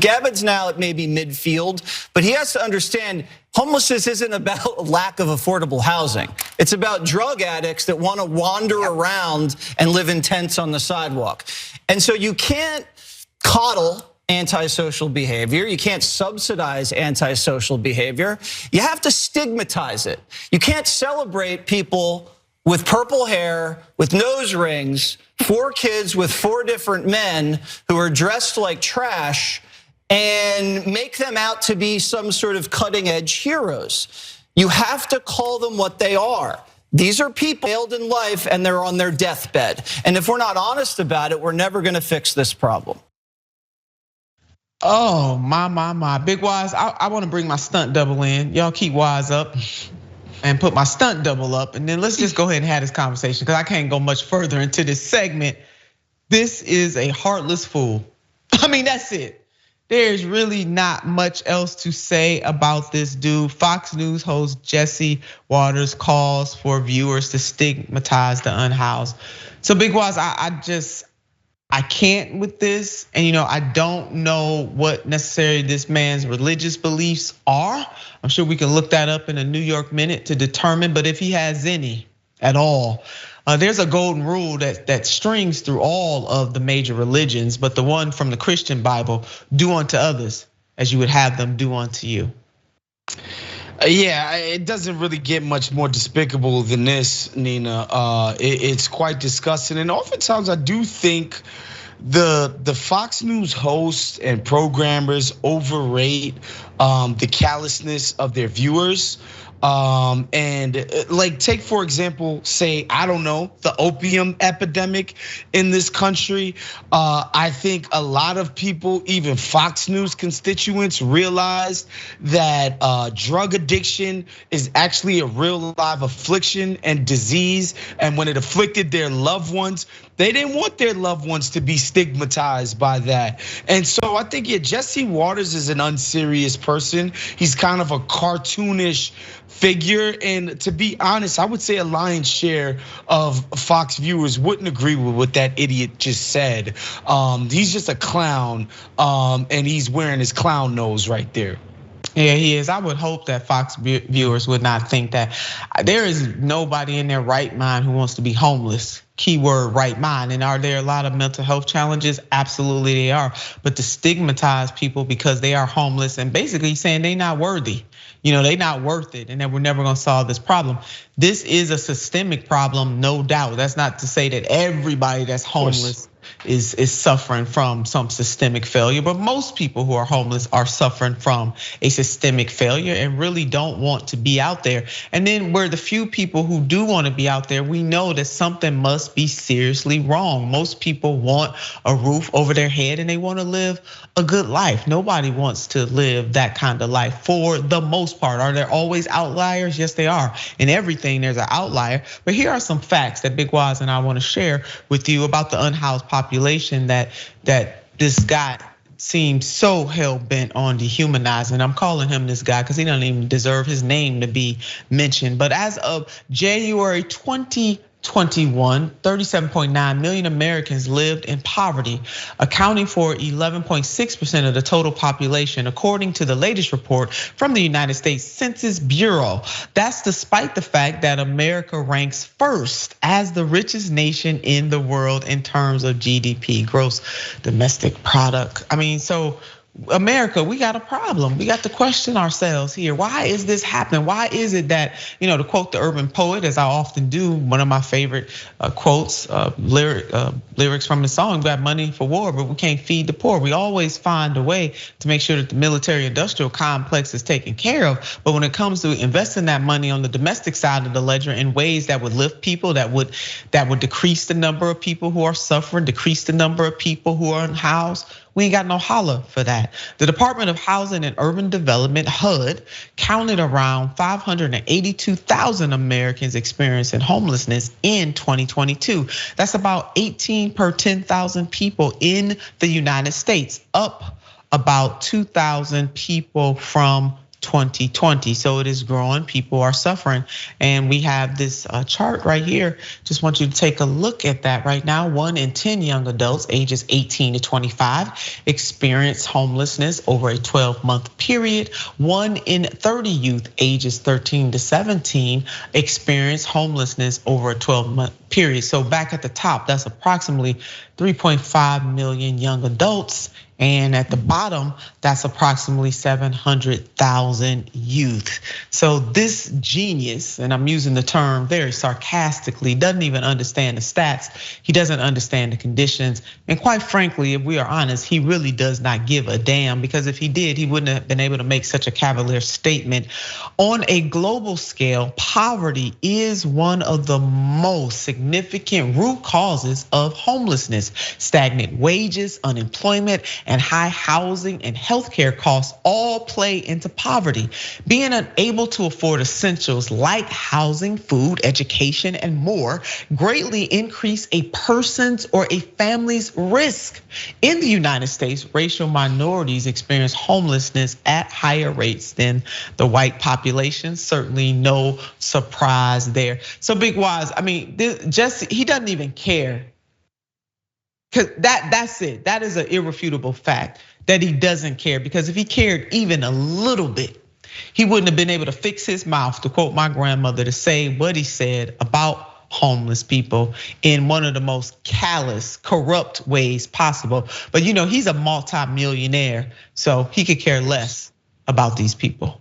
Gavin's now at maybe midfield, but he has to understand homelessness isn't about lack of affordable housing. It's about drug addicts that want to wander around and live in tents on the sidewalk. And so you can't coddle antisocial behavior. You can't subsidize antisocial behavior. You have to stigmatize it. You can't celebrate people with purple hair, with nose rings, 4 kids with 4 different men who are dressed like trash and make them out to be some sort of cutting edge heroes. You have to call them what they are. These are people failed in life and they're on their deathbed. And if we're not honest about it, we're never gonna fix this problem. Oh, my. Big Wise, I wanna bring my stunt double in. Y'all keep Wise up and put my stunt double up. And then let's just go ahead and have this conversation because I can't go much further into this segment. This is a heartless fool. I mean, that's it. There's really not much else to say about this dude. Fox News host Jesse Waters calls for viewers to stigmatize the unhoused. So Big Wise, I can't with this. And I don't know what necessarily this man's religious beliefs are. I'm sure we can look that up in a New York Minute to determine, but if he has any at all. There's a golden rule that strings through all of the major religions, but the one from the Christian Bible, do unto others as you would have them do unto you. Yeah, it doesn't really get much more despicable than this, Nina. It's quite disgusting, and oftentimes I do think the Fox News hosts and programmers overrate the callousness of their viewers. And like take for example, say, I don't know, the opium epidemic in this country. I think a lot of people, even Fox News constituents, realized that drug addiction is actually a real live affliction and disease. And when it afflicted their loved ones, they didn't want their loved ones to be stigmatized by that. And so I think, yeah, Jesse Waters is an unserious person. He's kind of a cartoonish figure. And to be honest, I would say a lion's share of Fox viewers wouldn't agree with what that idiot just said. He's just a clown, and he's wearing his clown nose right there. Yeah, he is. I would hope that Fox viewers would not think that. There is nobody in their right mind who wants to be homeless. Keyword right mind. And are there a lot of mental health challenges? Absolutely they are. But to stigmatize people because they are homeless and basically saying they're not worthy. They're not worth it and that we're never gonna solve this problem. This is a systemic problem, no doubt. That's not to say that everybody that's homeless is suffering from some systemic failure, but most people who are homeless are suffering from a systemic failure and really don't want to be out there. And then where the few people who do want to be out there, we know that something must be seriously wrong. Most people want a roof over their head and they want to live a good life. Nobody wants to live that kind of life for the most part. Are there always outliers? Yes, they are. In everything, there's an outlier. But here are some facts that Big Waz and I want to share with you about the unhoused population that this guy seems so hell-bent on dehumanizing. I'm calling him this guy because he doesn't even deserve his name to be mentioned. But as of January 2021, 37.9 million Americans lived in poverty, accounting for 11.6% of the total population, according to the latest report from the United States Census Bureau. That's despite the fact that America ranks first as the richest nation in the world in terms of GDP, gross domestic product. I mean, so America, we got a problem. We got to question ourselves here. Why is this happening? Why is it that, to quote the urban poet, as I often do, one of my favorite quotes, lyrics from the song, we got money for war, but we can't feed the poor. We always find a way to make sure that the military industrial complex is taken care of. But when it comes to investing that money on the domestic side of the ledger in ways that would lift people, that would decrease the number of people who are suffering, decrease the number of people who are unhoused, we ain't got no holler for that. The Department of Housing and Urban Development, HUD, counted around 582,000 Americans experiencing homelessness in 2022. That's about 18 per 10,000 people in the United States, up about 2,000 people from 2020. So it is growing, people are suffering. And we have this chart right here. Just want you to take a look at that right now. 1 in 10 young adults ages 18 to 25 experience homelessness over a 12-month period. 1 in 30 youth ages 13 to 17 experience homelessness over a 12-month period. So back at the top, that's approximately 3.5 million young adults. And at the bottom, that's approximately 700,000 youth. So this genius, and I'm using the term very sarcastically, doesn't even understand the stats. He doesn't understand the conditions. And quite frankly, if we are honest, he really does not give a damn, because if he did, he wouldn't have been able to make such a cavalier statement. On a global scale, poverty is one of the most significant root causes of homelessness. Stagnant wages, unemployment, and high housing and healthcare costs all play into poverty. Being unable to afford essentials like housing, food, education, and more greatly increase a person's or a family's risk. In the United States, racial minorities experience homelessness at higher rates than the white population. Certainly no surprise there. So Big Wise, I mean, he doesn't even care. Cause that's it. That is an irrefutable fact that he doesn't care, because if he cared even a little bit, he wouldn't have been able to fix his mouth, to quote my grandmother, to say what he said about homeless people in one of the most callous, corrupt ways possible. But he's a multi-millionaire, so he could care less about these people.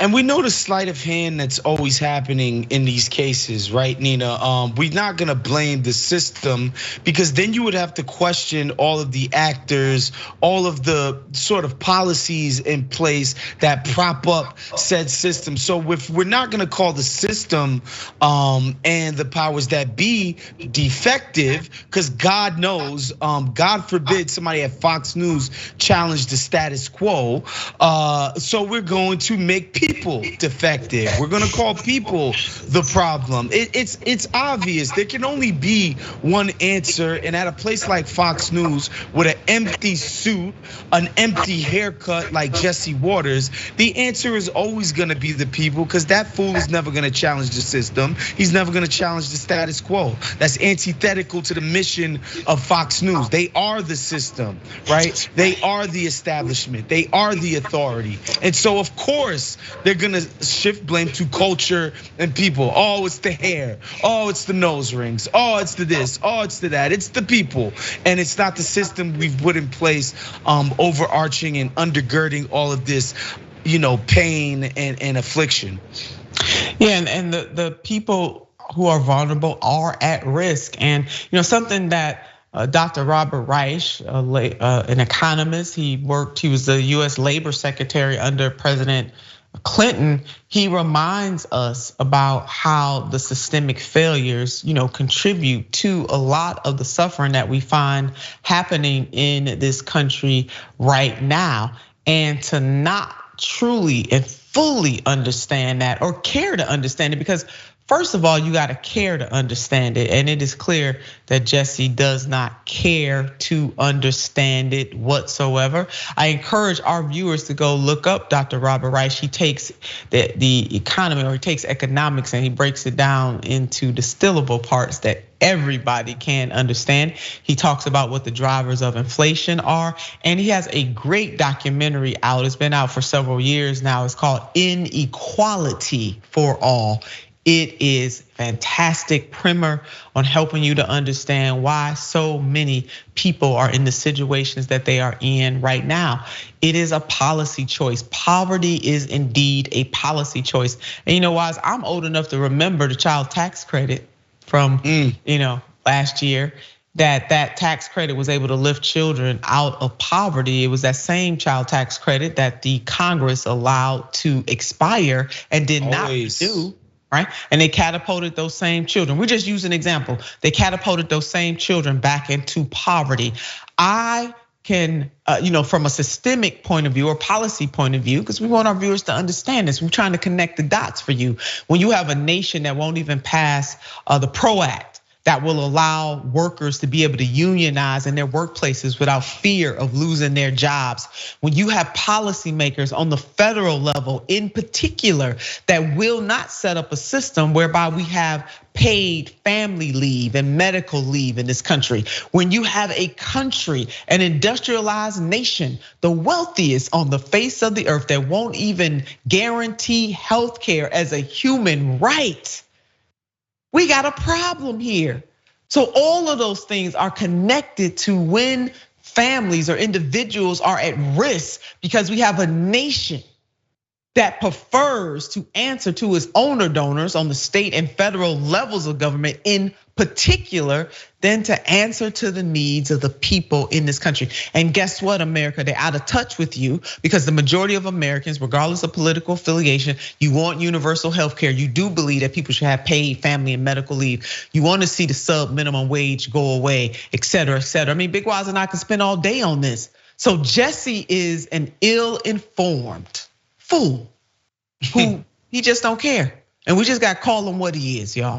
And we know the sleight of hand that's always happening in these cases, right, Nina? We're not gonna blame the system, because then you would have to question all of the actors, all of the sort of policies in place that prop up said system. So if we're not gonna call the system and the powers that be defective, because God knows, God forbid somebody at Fox News challenge the status quo. So we're going to make people defective. We're gonna call people the problem. It's obvious. There can only be one answer, and at a place like Fox News with an empty suit, an empty haircut like Jesse Waters, the answer is always gonna be the people, because that fool is never gonna challenge the system. He's never gonna challenge the status quo. That's antithetical to the mission of Fox News. They are the system, right? They are the establishment. They are the authority. And so of course, they're gonna shift blame to culture and people. Oh, it's the hair. Oh, it's the nose rings. Oh, it's the this. Oh, it's the that. It's the people. And it's not the system we've put in place, overarching and undergirding all of this, pain and affliction. Yeah, and the people who are vulnerable are at risk. And something that Dr. Robert Reich, an economist, he was the US Labor Secretary under President Clinton. He reminds us about how the systemic failures, contribute to a lot of the suffering that we find happening in this country right now. And to not truly and fully understand that, or care to understand it, because first of all, you gotta care to understand it. And it is clear that Jesse does not care to understand it whatsoever. I encourage our viewers to go look up Dr. Robert Reich. He takes the economy, or he takes economics, and he breaks it down into distillable parts that everybody can understand. He talks about what the drivers of inflation are, and he has a great documentary out. It's been out for several years now. It's called Inequality for All. It is fantastic primer on helping you to understand why so many people are in the situations that they are in right now. It is a policy choice. Poverty is indeed a policy choice. And Wise, I'm old enough to remember the child tax credit from last year. That tax credit was able to lift children out of poverty. It was that same child tax credit that the Congress allowed to expire and did not renew. Right? And they catapulted those same children. We just use an example. They catapulted those same children back into poverty. I can, from a systemic point of view or policy point of view, because we want our viewers to understand this. We're trying to connect the dots for you. When you have a nation that won't even pass the PRO Act, that will allow workers to be able to unionize in their workplaces without fear of losing their jobs. When you have policymakers on the federal level in particular that will not set up a system whereby we have paid family leave and medical leave in this country. When you have a country, an industrialized nation, the wealthiest on the face of the earth that won't even guarantee healthcare as a human right, we got a problem here. So all of those things are connected to when families or individuals are at risk because we have a nation that prefers to answer to its owner donors on the state and federal levels of government in particular than to answer to the needs of the people in this country. And guess what, America? They're out of touch with you because the majority of Americans, regardless of political affiliation, you want universal health care. You do believe that people should have paid family and medical leave. You want to see the sub minimum wage go away, et cetera, et cetera. I mean, Big Wise and I could spend all day on this. So Jesse is an ill-informed fool who he just don't care. And we just got to call him what he is, y'all.